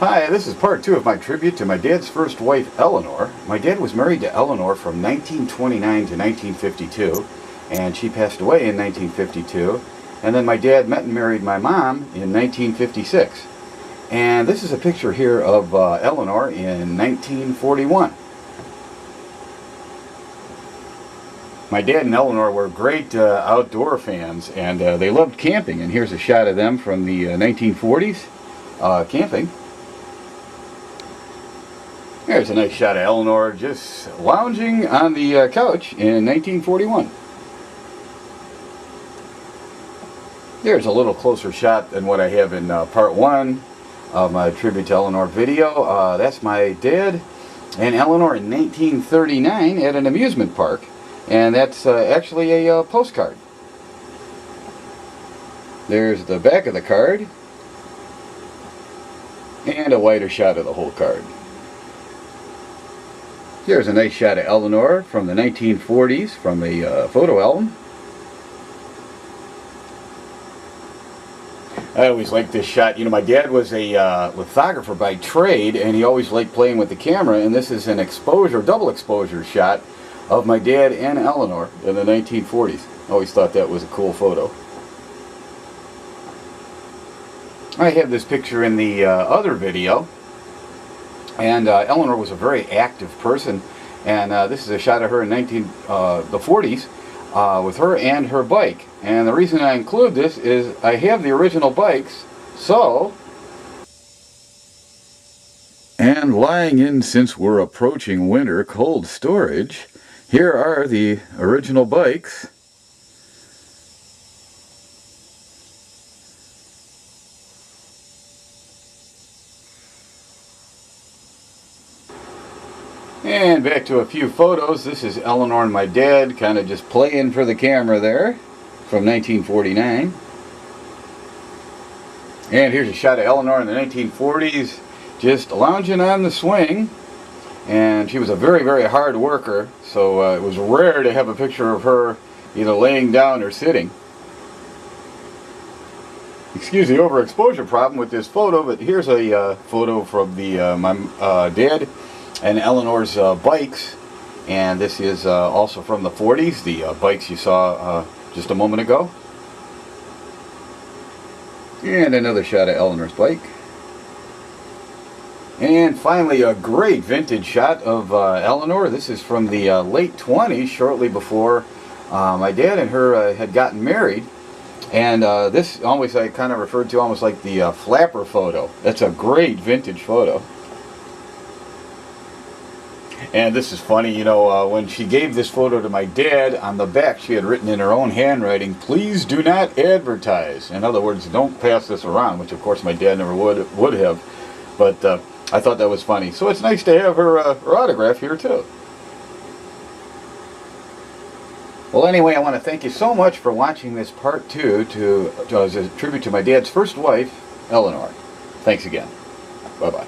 Hi, this is part 2 of my tribute to my dad's first wife, Eleanor. My dad was married to Eleanor from 1929 to 1952, and she passed away in 1952. And then my dad met and married my mom in 1956. And this is a picture here of Eleanor in 1941. My dad and Eleanor were great outdoor fans, and they loved camping. And here's a shot of them from the 1940s camping. There's a nice shot of Eleanor just lounging on the couch in 1941. There's a little closer shot than what I have in part 1 of my tribute to Eleanor video. That's my dad and Eleanor in 1939 at an amusement park. And that's actually a postcard. There's the back of the card. And a wider shot of the whole card. Here's a nice shot of Eleanor from the 1940s from a photo album. I always liked this shot. You know, my dad was a lithographer by trade, and he always liked playing with the camera, and this is an exposure, double exposure shot of my dad and Eleanor in the 1940s. I always thought that was a cool photo. I have this picture in the other video. And Eleanor was a very active person, and this is a shot of her in the 40s with her and her bike. And the reason I include this is I have the original bikes, so... And lying in, since we're approaching winter, cold storage, here are the original bikes. And back to a few photos. This is Eleanor and my dad kind of just playing for the camera there from 1949. And here's a shot of Eleanor in the 1940s just lounging on the swing. And she was a very, very hard worker, so it was rare to have a picture of her either laying down or sitting. Excuse the overexposure problem with this photo, but here's a photo from the my dad and Eleanor's bikes, and this is also from the 40s, the bikes you saw just a moment ago. And another shot of Eleanor's bike. And finally a great vintage shot of Eleanor. This is from the late 20s, shortly before my dad and her had gotten married. And this always I kind of referred to almost like the flapper photo. That's a great vintage photo. And this is funny, you know, when she gave this photo to my dad, on the back she had written in her own handwriting, "Please do not advertise." In other words, don't pass this around, which of course my dad never would have. But I thought that was funny. So it's nice to have her autograph here too. Well, anyway, I want to thank you so much for watching this part 2 as a tribute to my dad's first wife, Eleanor. Thanks again. Bye-bye.